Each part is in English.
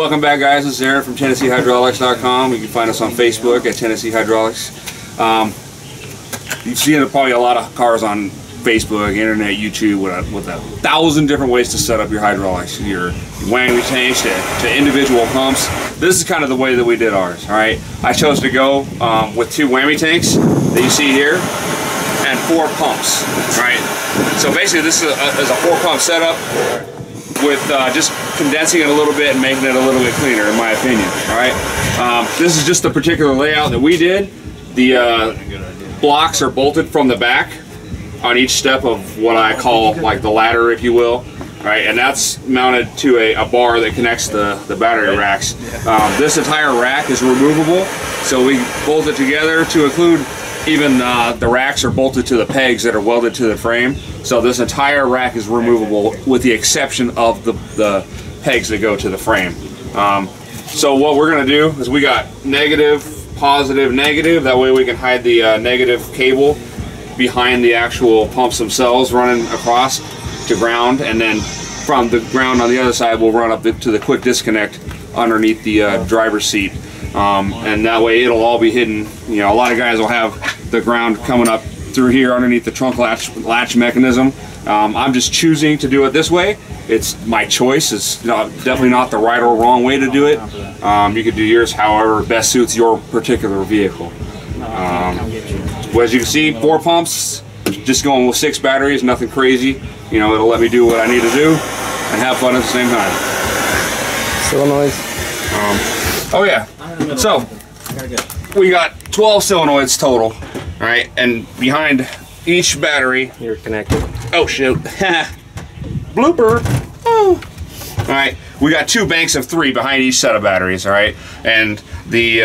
Welcome back, guys. This is Aaron from TennesseeHydraulics.com. You can find us on Facebook at Tennessee Hydraulics. You've seen probably a lot of cars on Facebook, internet, YouTube with 1,000 different ways to set up your hydraulics, your whammy tanks to individual pumps. This is kind of the way that we did ours. All right, I chose to go with 2 whammy tanks that you see here and 4 pumps. Right. So basically, this is a 4-pump setup with just condensing it a little bit and making it a little bit cleaner, in my opinion. All right. This is just the particular layout that we did. The blocks are bolted from the back on each step of what I call like the ladder, if you will. Right, and that's mounted to a bar that connects the battery racks. This entire rack is removable, so we bolt it together to include even the racks are bolted to the pegs that are welded to the frame. So this entire rack is removable with the exception of the pegs that go to the frame. So what we're going to do is we got negative, positive, negative. That way we can hide the negative cable behind the actual pumps themselves running across to ground, and then from the ground on the other side we'll run up to the quick disconnect underneath the driver's seat, and that way it'll all be hidden. You know, a lot of guys will have the ground coming up through here underneath the trunk latch mechanism. I'm just choosing to do it this way. It's my choice. It's definitely not the right or wrong way to do it. You could do yours however best suits your particular vehicle. Well, as you can see, 4 pumps, just going with 6 batteries, nothing crazy. You know, it'll let me do what I need to do and have fun at the same time. Solenoids. Oh yeah. So we got 12 solenoids total. All right, and behind each battery, you're connected. Oh shoot! Blooper. Oh. All right, we got 2 banks of 3 behind each set of batteries. All right, and the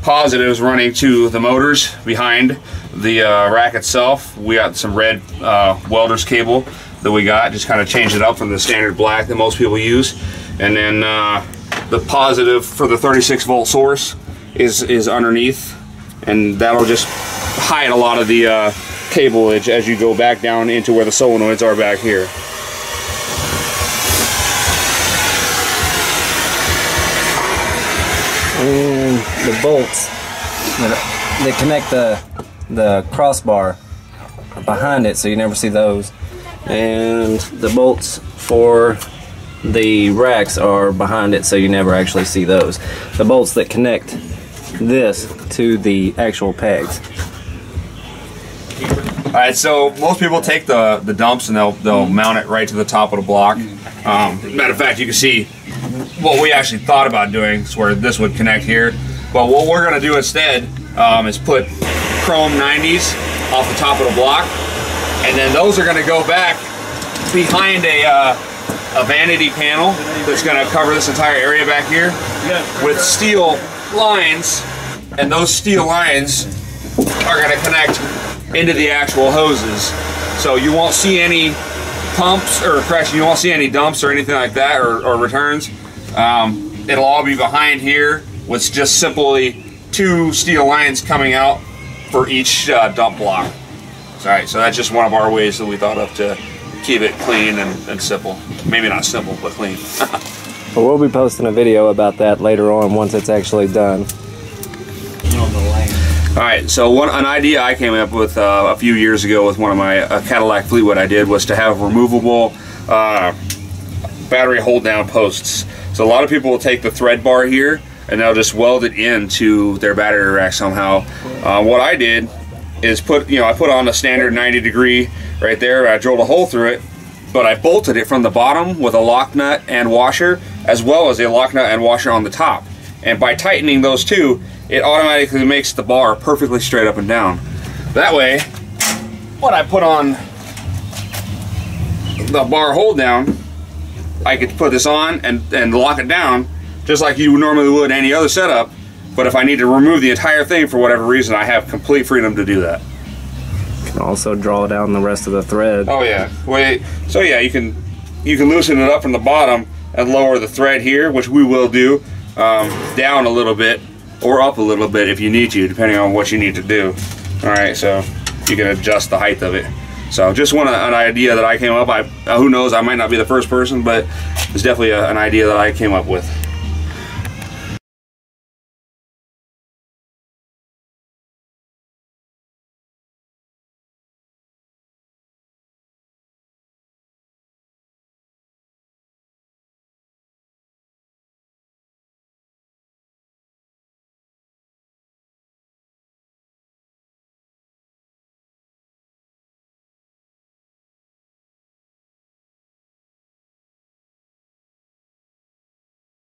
positives running to the motors behind the rack itself. We got some red welder's cable that we got, just kind of changed it up from the standard black that most people use. And then the positive for the 36-volt source is underneath, and that'll just hide a lot of the cableage as you go back down into where the solenoids are back here. And the bolts that connect the crossbar behind it, so you never see those. And the bolts for the racks are behind it, so you never actually see those. The bolts that connect this to the actual pegs. Alright, so most people take the dumps and they'll mount it right to the top of the block. Matter of fact, you can see what we actually thought about doing is where this would connect here. But what we're going to do instead is put chrome 90s off the top of the block, and then those are going to go back behind a vanity panel that's going to cover this entire area back here with steel lines, and those steel lines are going to connect into the actual hoses. So you won't see any pumps, or correction, you won't see any dumps or anything like that, or returns. It'll all be behind here with just simply 2 steel lines coming out for each dump block. Alright, so that's just one of our ways that we thought of to keep it clean and simple. Maybe not simple, but clean. Well, we'll be posting a video about that later on once it's actually done. Alright, so an idea I came up with a few years ago with one of my Cadillac Fleetwood I did was to have removable battery hold down posts. So a lot of people will take the thread bar here and they'll just weld it into their battery rack somehow. What I did is I put on a standard 90-degree right there. I drilled a hole through it, but I bolted it from the bottom with a lock nut and washer, as well as a lock nut and washer on the top. And by tightening those 2, it automatically makes the bar perfectly straight up and down. That way, when I put on the bar hold down, I could put this on and lock it down just like you normally would any other setup. But if I need to remove the entire thing for whatever reason, I have complete freedom to do that. You can also draw down the rest of the thread. Oh yeah. Wait. So yeah, you can loosen it up from the bottom and lower the thread here, which we will do, down a little bit or up a little bit if you need to, depending on what you need to do. All right, so you can adjust the height of it. So just an idea that I came up. Who knows? I might not be the first person, but it's definitely an idea that I came up with.